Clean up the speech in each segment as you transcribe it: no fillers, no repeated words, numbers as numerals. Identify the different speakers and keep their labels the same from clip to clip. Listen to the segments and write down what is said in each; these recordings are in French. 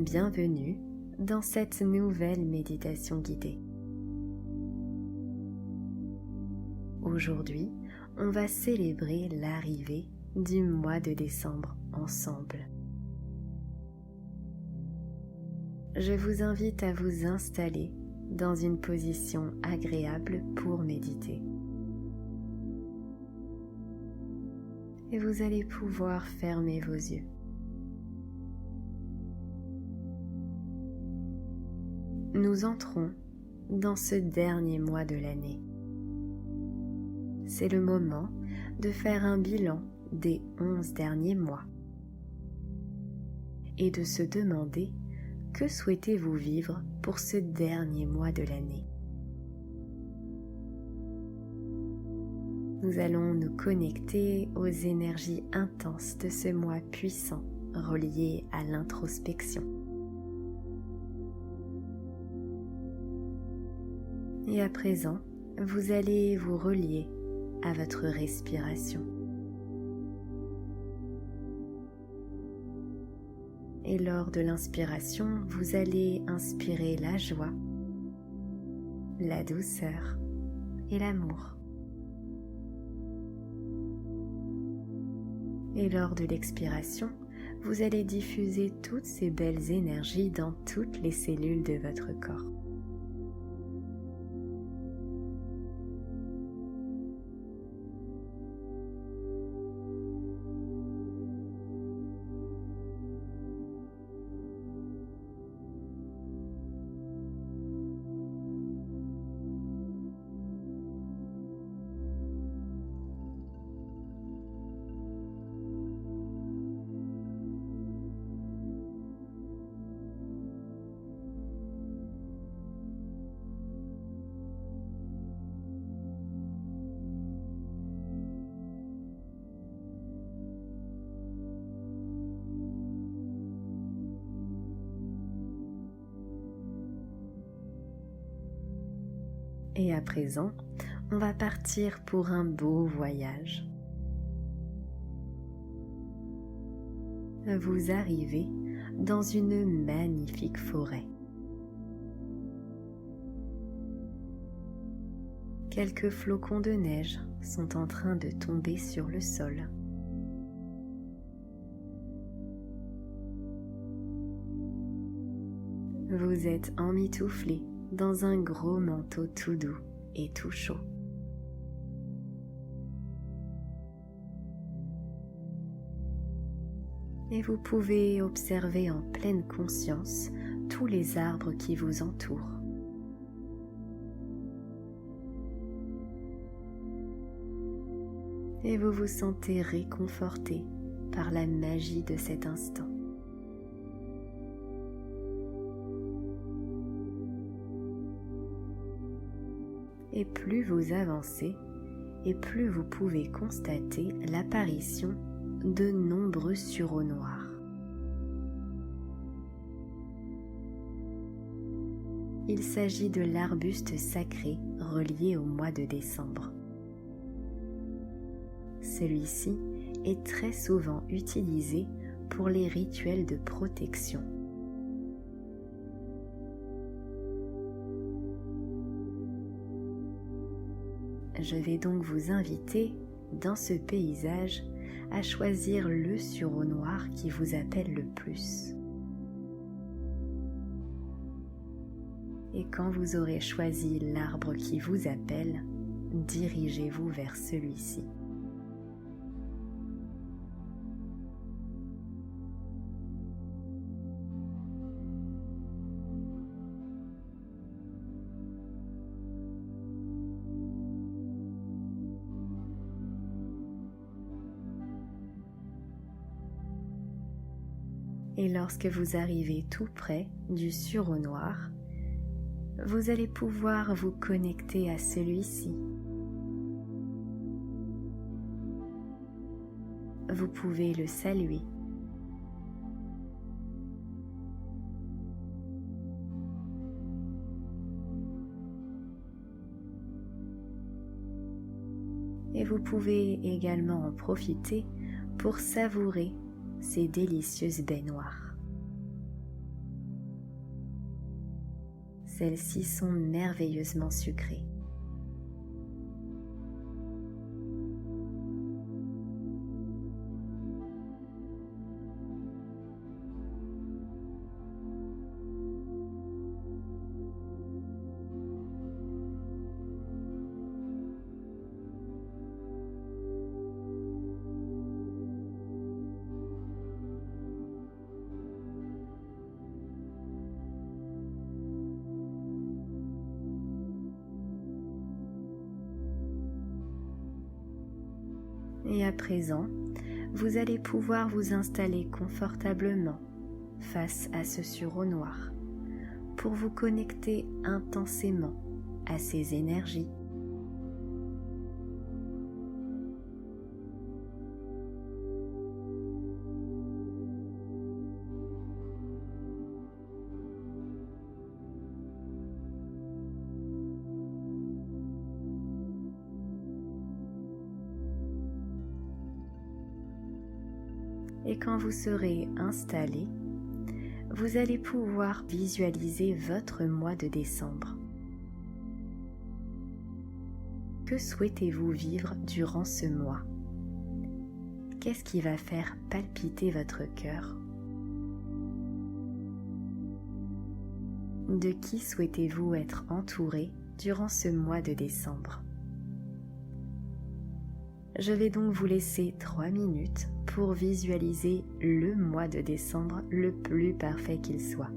Speaker 1: bienvenue dans cette nouvelle méditation guidée. Aujourd'hui, on va célébrer l'arrivée du mois de décembre ensemble. Je vous invite à vous installer dans une position agréable pour méditer. Et vous allez pouvoir fermer vos yeux. Nous entrons dans ce dernier mois de l'année. C'est le moment de faire un bilan des 11 derniers mois et de se demander que souhaitez-vous vivre pour ce dernier mois de l'année. Nous allons nous connecter aux énergies intenses de ce mois puissant relié à l'introspection. Et à présent, vous allez vous relier à votre respiration. Et lors de l'inspiration, vous allez inspirer la joie, la douceur et l'amour. Et lors de l'expiration, vous allez diffuser toutes ces belles énergies dans toutes les cellules de votre corps. Et à présent, on va partir pour un beau voyage. Vous arrivez dans une magnifique forêt. Quelques flocons de neige sont en train de tomber sur le sol. Vous êtes emmitouflé dans un gros manteau tout doux et tout chaud. Et vous pouvez observer en pleine conscience tous les arbres qui vous entourent. Et vous vous sentez réconforté par la magie de cet instant. Et plus vous avancez, et plus vous pouvez constater l'apparition de nombreux sureaux noirs. Il s'agit de l'arbuste sacré relié au mois de décembre. Celui-ci est très souvent utilisé pour les rituels de protection. Je vais donc vous inviter, dans ce paysage, à choisir le sureau noir qui vous appelle le plus. Et quand vous aurez choisi l'arbre qui vous appelle, dirigez-vous vers celui-ci. Et lorsque vous arrivez tout près du sureau noir, vous allez pouvoir vous connecter à celui-ci. Vous pouvez le saluer. Et vous pouvez également en profiter pour savourer ces délicieuses baies noires. Celles-ci sont merveilleusement sucrées. Et à présent, vous allez pouvoir vous installer confortablement face à ce sureau noir pour vous connecter intensément à ces énergies. Et quand vous serez installé, vous allez pouvoir visualiser votre mois de décembre. Que souhaitez-vous vivre durant ce mois? Qu'est-ce qui va faire palpiter votre cœur? De qui souhaitez-vous être entouré durant ce mois de décembre? Je vais donc vous laisser 3 minutes pour visualiser le mois de décembre le plus parfait qu'il soit.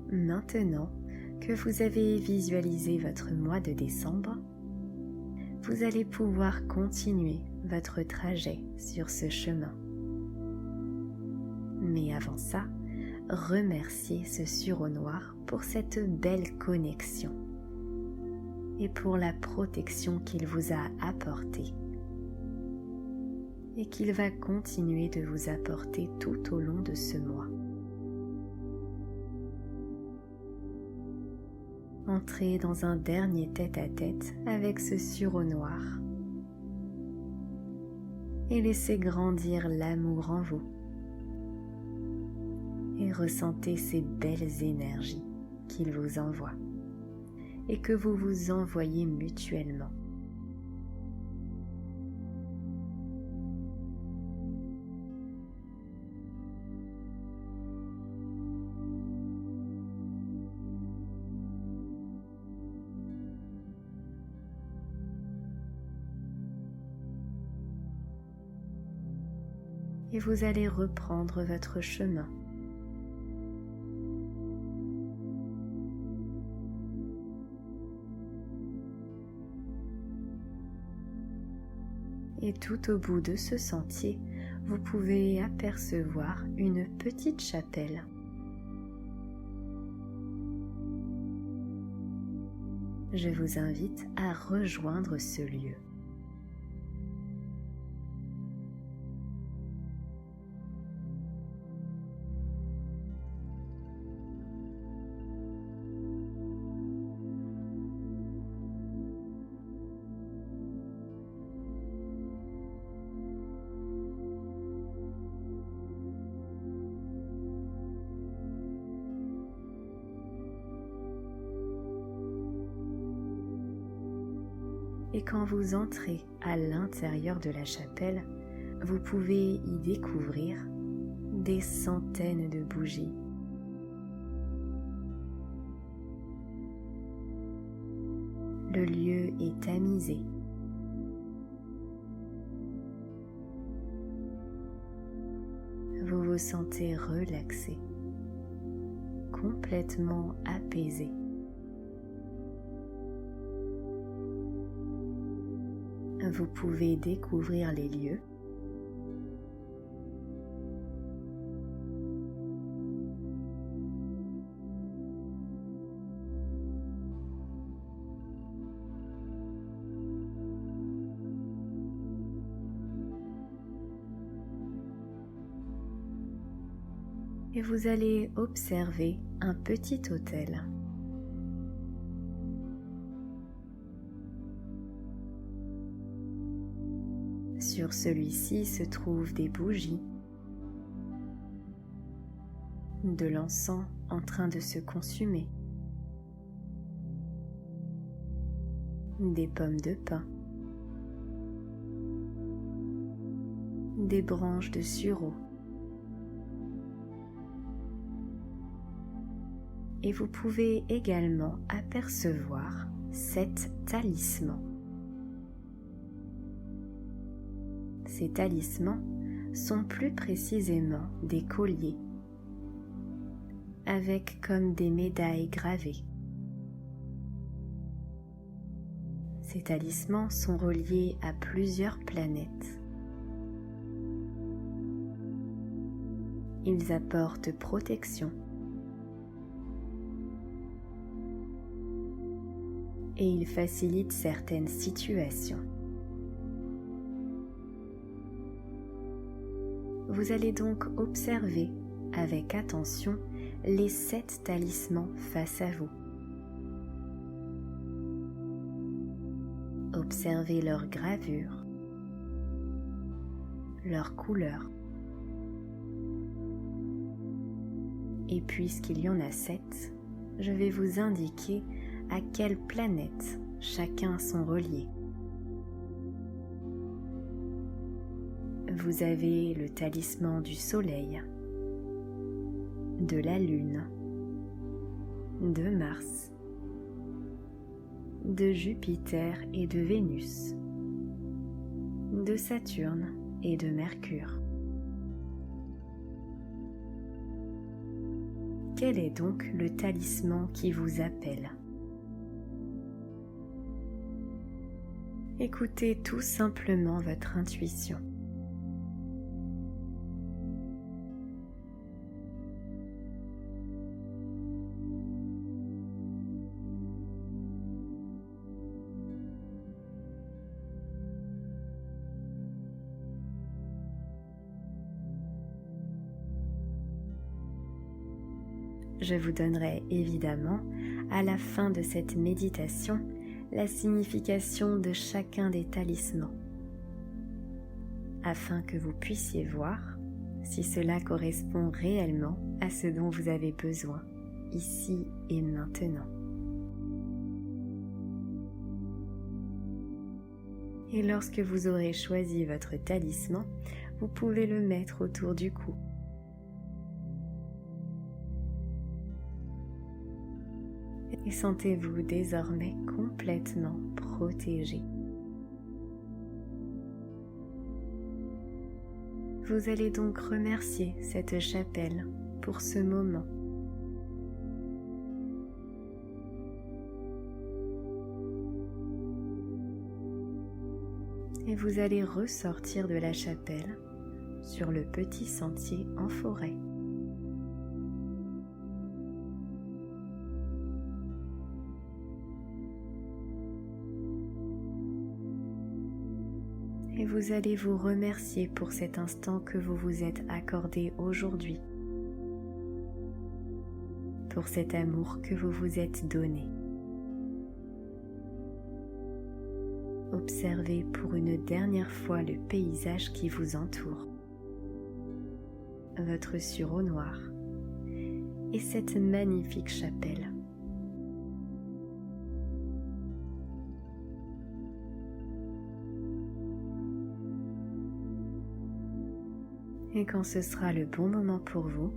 Speaker 1: Maintenant que vous avez visualisé votre mois de décembre, vous allez pouvoir continuer votre trajet sur ce chemin. Mais avant ça, remercier ce sureau noir pour cette belle connexion et pour la protection qu'il vous a apportée et qu'il va continuer de vous apporter tout au long de ce mois. Entrez dans un dernier tête-à-tête avec ce sureau noir et laissez grandir l'amour en vous et ressentez ces belles énergies qu'il vous envoie et que vous vous envoyez mutuellement. Et vous allez reprendre votre chemin. Et tout au bout de ce sentier, vous pouvez apercevoir une petite chapelle. Je vous invite à rejoindre ce lieu. Et quand vous entrez à l'intérieur de la chapelle, vous pouvez y découvrir des centaines de bougies. Le lieu est tamisé. Vous vous sentez relaxé, complètement apaisé. Vous pouvez découvrir les lieux. Et vous allez observer un petit autel. Sur celui-ci se trouvent des bougies, de l'encens en train de se consumer, des pommes de pin, des branches de sureau. Et vous pouvez également apercevoir 7 talismans. Ces talismans sont plus précisément des colliers avec comme des médailles gravées. Ces talismans sont reliés à plusieurs planètes. Ils apportent protection et ils facilitent certaines situations. Vous allez donc observer avec attention les 7 talismans face à vous. Observez leurs gravures, leurs couleurs. Et puisqu'il y en a 7, je vais vous indiquer à quelle planète chacun sont reliés. Vous avez le talisman du Soleil, de la Lune, de Mars, de Jupiter et de Vénus, de Saturne et de Mercure. Quel est donc le talisman qui vous appelle ? Écoutez tout simplement votre intuition. Je vous donnerai évidemment, à la fin de cette méditation, la signification de chacun des talismans, afin que vous puissiez voir si cela correspond réellement à ce dont vous avez besoin, ici et maintenant. Et lorsque vous aurez choisi votre talisman, vous pouvez le mettre autour du cou. Et sentez-vous désormais complètement protégé. Vous allez donc remercier cette chapelle pour ce moment. Et vous allez ressortir de la chapelle sur le petit sentier en forêt. Et vous allez vous remercier pour cet instant que vous vous êtes accordé aujourd'hui, pour cet amour que vous vous êtes donné. Observez pour une dernière fois le paysage qui vous entoure, votre sureau noir et cette magnifique chapelle. Et quand ce sera le bon moment pour vous,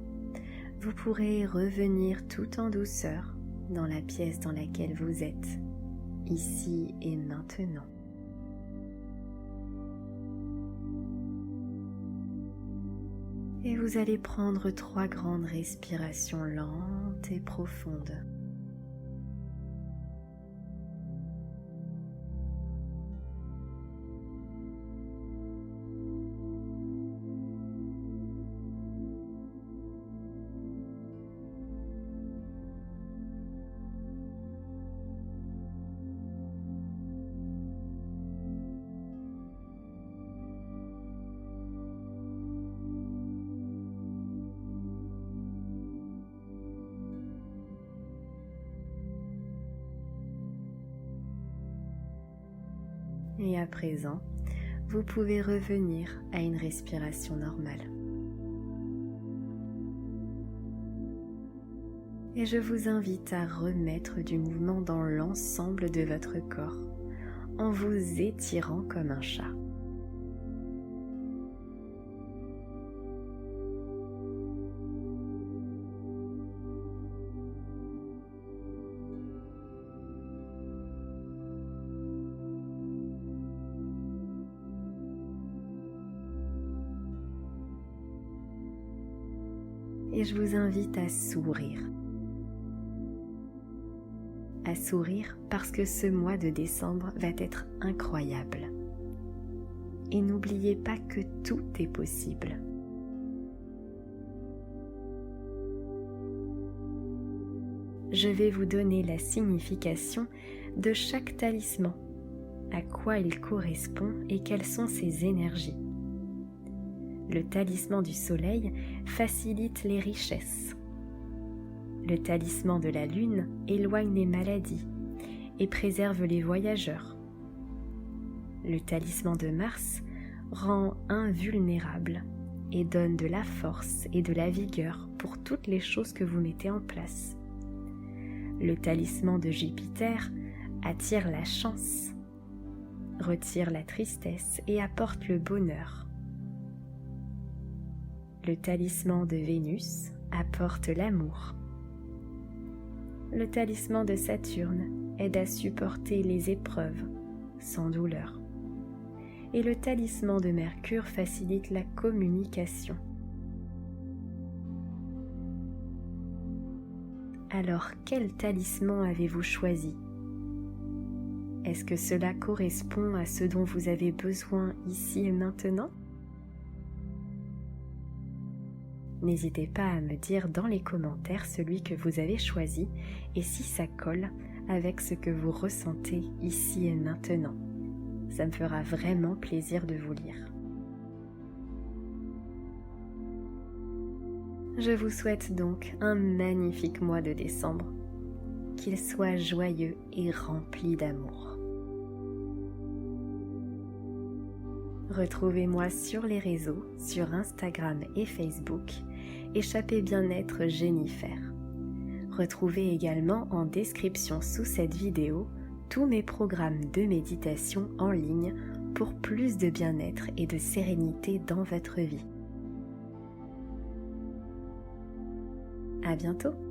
Speaker 1: vous pourrez revenir tout en douceur dans la pièce dans laquelle vous êtes, ici et maintenant. Et vous allez prendre 3 grandes respirations lentes et profondes. Et à présent, vous pouvez revenir à une respiration normale. Et je vous invite à remettre du mouvement dans l'ensemble de votre corps en vous étirant comme un chat. Et je vous invite à sourire. À sourire parce que ce mois de décembre va être incroyable. Et n'oubliez pas que tout est possible. Je vais vous donner la signification de chaque talisman, à quoi il correspond et quelles sont ses énergies. Le talisman du soleil facilite les richesses. Le talisman de la lune éloigne les maladies et préserve les voyageurs. Le talisman de Mars rend invulnérable et donne de la force et de la vigueur pour toutes les choses que vous mettez en place. Le talisman de Jupiter attire la chance, retire la tristesse et apporte le bonheur. Le talisman de Vénus apporte l'amour. Le talisman de Saturne aide à supporter les épreuves sans douleur. Et le talisman de Mercure facilite la communication. Alors, quel talisman avez-vous choisi? Est-ce que cela correspond à ce dont vous avez besoin ici et maintenant? N'hésitez pas à me dire dans les commentaires celui que vous avez choisi et si ça colle avec ce que vous ressentez ici et maintenant. Ça me fera vraiment plaisir de vous lire. Je vous souhaite donc un magnifique mois de décembre, qu'il soit joyeux et rempli d'amour. Retrouvez-moi sur les réseaux, sur Instagram et Facebook, Échappée Bien-être Jennifer. Retrouvez également en description sous cette vidéo tous mes programmes de méditation en ligne pour plus de bien-être et de sérénité dans votre vie. À bientôt!